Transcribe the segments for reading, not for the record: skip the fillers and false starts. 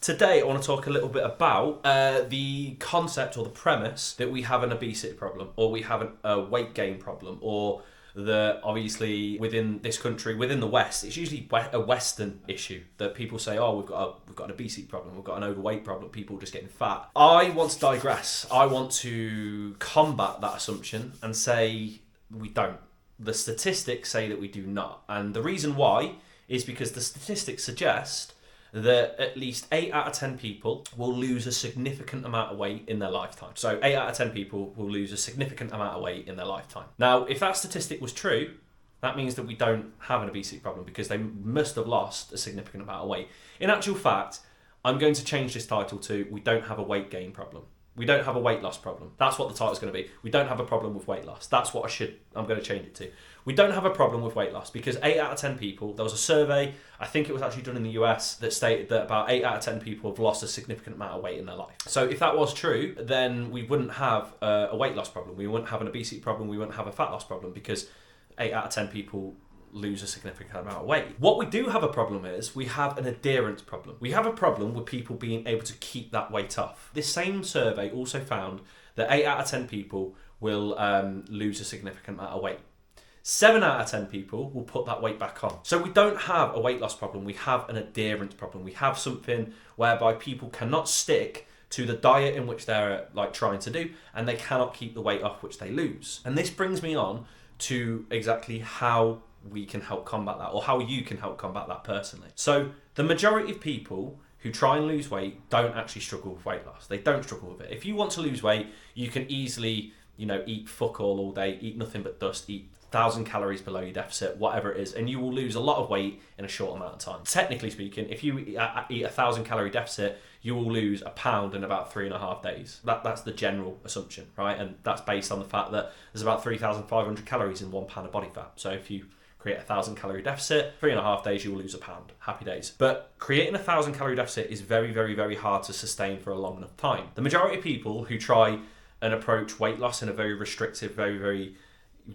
Today I want to talk a little bit about the concept or the premise that we have an obesity problem, or we have a weight gain problem, or that obviously within this country, within the West, it's usually a Western issue that people say, oh, we've got an obesity problem, we've got an overweight problem, people just getting fat. I want to digress. I want to combat that assumption and say we don't. The statistics say that we do not. And the reason why is because the statistics suggest that at least 8 out of 10 people will lose a significant amount of weight in their lifetime. So 8 out of 10 people will lose a significant amount of weight in their lifetime. Now, if that statistic was true, that means that we don't have an obesity problem because they must have lost a significant amount of weight. In actual fact, I'm going to change this title to we don't have a weight gain problem. We don't have a weight loss problem. That's what the title's going to be. We don't have a problem with weight loss. That's what I'm going to change it to. We don't have a problem with weight loss because 8 out of 10 people, there was a survey, I think it was actually done in the US, that stated that about 8 out of 10 people have lost a significant amount of weight in their life. So if that was true, then we wouldn't have a weight loss problem. We wouldn't have an obesity problem. We wouldn't have a fat loss problem because 8 out of 10 people lose a significant amount of weight. What we do have a problem is we have an adherence problem. We have a problem with people being able to keep that weight off. This same survey also found that 8 out of 10 people will lose a significant amount of weight. 7 out of 10 people will put that weight back on. So we don't have a weight loss problem, we have an adherence problem. We have something whereby people cannot stick to the diet in which they're trying to do, and they cannot keep the weight off which they lose. And this brings me on to exactly how we can help combat that, or how you can help combat that personally. So the majority of people who try and lose weight don't actually struggle with weight loss. They don't struggle with it. If you want to lose weight, you can easily, eat fuck all day, eat nothing but dust, eat 1,000 calories below your deficit, whatever it is, and you will lose a lot of weight in a short amount of time. Technically speaking, if you eat 1,000 calorie deficit, you will lose a pound in about 3.5 days. That's the general assumption, right? And that's based on the fact that there's about 3,500 calories in 1 pound of body fat. So if you create a 1,000 calorie deficit, 3.5 days you will lose a pound. Happy days. But creating a 1,000 calorie deficit is very, very, very hard to sustain for a long enough time. The majority of people who try and approach weight loss in a very restrictive, very, very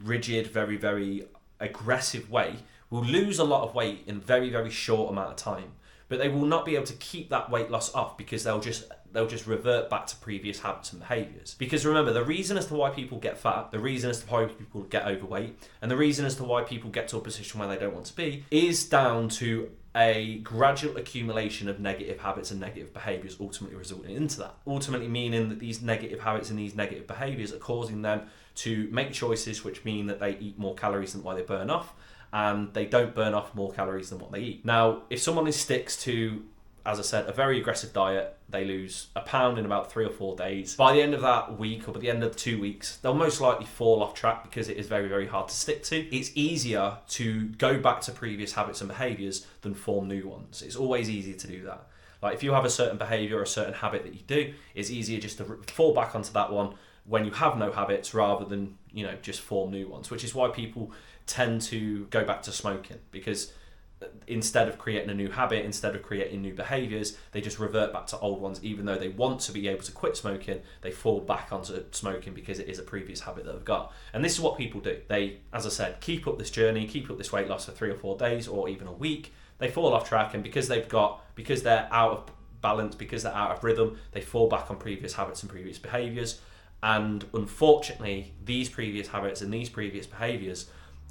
rigid, very, very aggressive way will lose a lot of weight in a very, very short amount of time. But they will not be able to keep that weight loss off because they'll just revert back to previous habits and behaviours. Because remember, the reason as to why people get fat, the reason as to why people get overweight, and the reason as to why people get to a position where they don't want to be is down to a gradual accumulation of negative habits and negative behaviours ultimately resulting into that. Ultimately meaning that these negative habits and these negative behaviours are causing them to make choices which mean that they eat more calories than what they burn off, and they don't burn off more calories than what they eat. Now, if someone sticks to, as I said, a very aggressive diet, they lose a pound in about 3 or 4 days. By the end of that week, or by the end of 2 weeks, they'll most likely fall off track because it is very, very hard to stick to. It's easier to go back to previous habits and behaviours than form new ones. It's always easier to do that. Like if you have a certain behaviour or a certain habit that you do, it's easier just to fall back onto that one when you have no habits rather than, just form new ones, which is why people tend to go back to smoking, because instead of creating a new habit, instead of creating new behaviours, they just revert back to old ones. Even though they want to be able to quit smoking, they fall back onto smoking because it is a previous habit that they've got. And this is what people do. They, as I said, keep up this journey, keep up this weight loss for 3 or 4 days or even a week. They fall off track, and because they're out of balance, because they're out of rhythm, they fall back on previous habits and previous behaviours. And unfortunately, these previous habits and these previous behaviours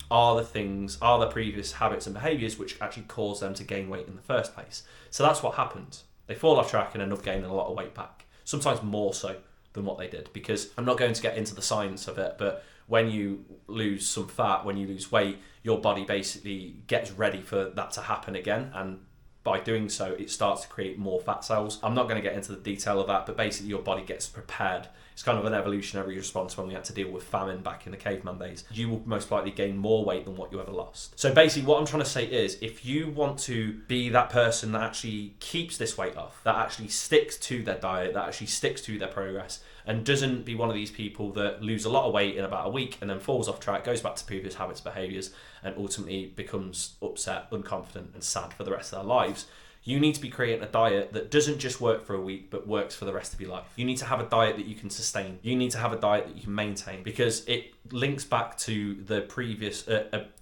are the previous habits and behaviours which actually cause them to gain weight in the first place. So that's what happens. They fall off track and end up gaining a lot of weight back, sometimes more so than what they did, because I'm not going to get into the science of it, but when you lose some fat, when you lose weight, your body basically gets ready for that to happen again, and by doing so, it starts to create more fat cells. I'm not going to get into the detail of that, but basically your body gets prepared. It's kind of an evolutionary response when we had to deal with famine back in the caveman days. You will most likely gain more weight than what you ever lost. So basically what I'm trying to say is, if you want to be that person that actually keeps this weight off, that actually sticks to their diet, that actually sticks to their progress, and doesn't be one of these people that lose a lot of weight in about a week and then falls off track, goes back to previous habits, behaviours, and ultimately becomes upset, unconfident, and sad for the rest of their lives, you need to be creating a diet that doesn't just work for a week, but works for the rest of your life. You need to have a diet that you can sustain. You need to have a diet that you can maintain, because it links back to the previous,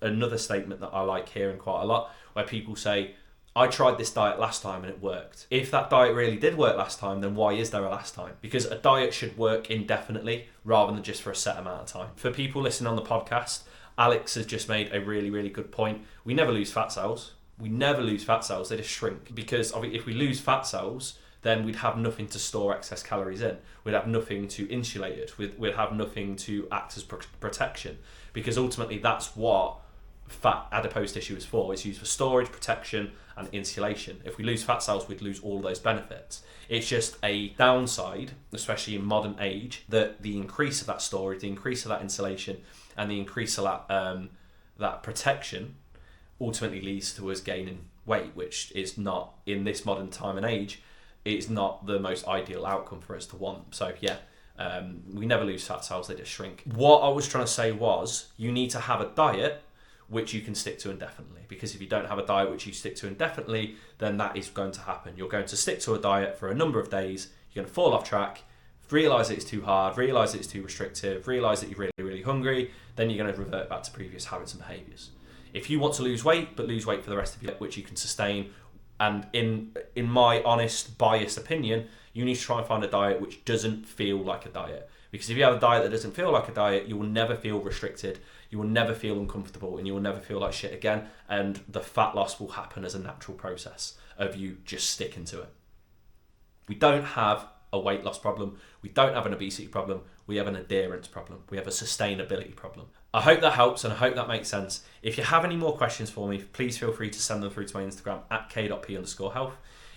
another statement that I like hearing quite a lot, where people say, I tried this diet last time and it worked. If that diet really did work last time, then why is there a last time? Because a diet should work indefinitely rather than just for a set amount of time. For people listening on the podcast, Alex has just made a really, really good point. We never lose fat cells. We never lose fat cells, they just shrink. Because if we lose fat cells, then we'd have nothing to store excess calories in. We'd have nothing to insulate it. We'd have nothing to act as protection. Because ultimately that's what fat adipose tissue is for. It's used for storage, protection, and insulation. If we lose fat cells, we'd lose all of those benefits. It's just a downside, especially in modern age, that the increase of that storage, the increase of that insulation, and the increase of that protection ultimately leads to us gaining weight, which is not, in this modern time and age, it's not the most ideal outcome for us to want. So yeah, we never lose fat cells, they just shrink. What I was trying to say was, you need to have a diet which you can stick to indefinitely. Because if you don't have a diet which you stick to indefinitely, then that is going to happen. You're going to stick to a diet for a number of days, you're going to fall off track, realise that it's too hard, realise that it's too restrictive, realise that you're really, really hungry, then you're going to revert back to previous habits and behaviours. If you want to lose weight, but lose weight for the rest of your life, which you can sustain, and in my honest, biased opinion, you need to try and find a diet which doesn't feel like a diet. Because if you have a diet that doesn't feel like a diet, you will never feel restricted, you will never feel uncomfortable, and you will never feel like shit again, and the fat loss will happen as a natural process of you just sticking to it. We don't have a weight loss problem, we don't have an obesity problem, we have an adherence problem, we have a sustainability problem. I hope that helps and I hope that makes sense. If you have any more questions for me, please feel free to send them through to my Instagram at k.p_health.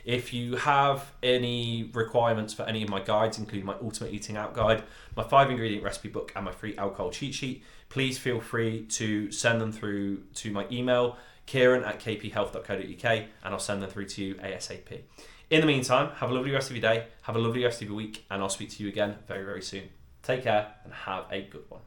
If you have any requirements for any of my guides, including my Ultimate Eating Out Guide, my 5-ingredient recipe book, and my free alcohol cheat sheet, please feel free to send them through to my email, kieran@kphealth.co.uk, and I'll send them through to you ASAP. In the meantime, have a lovely rest of your day, have a lovely rest of your week, and I'll speak to you again very, very soon. Take care and have a good one.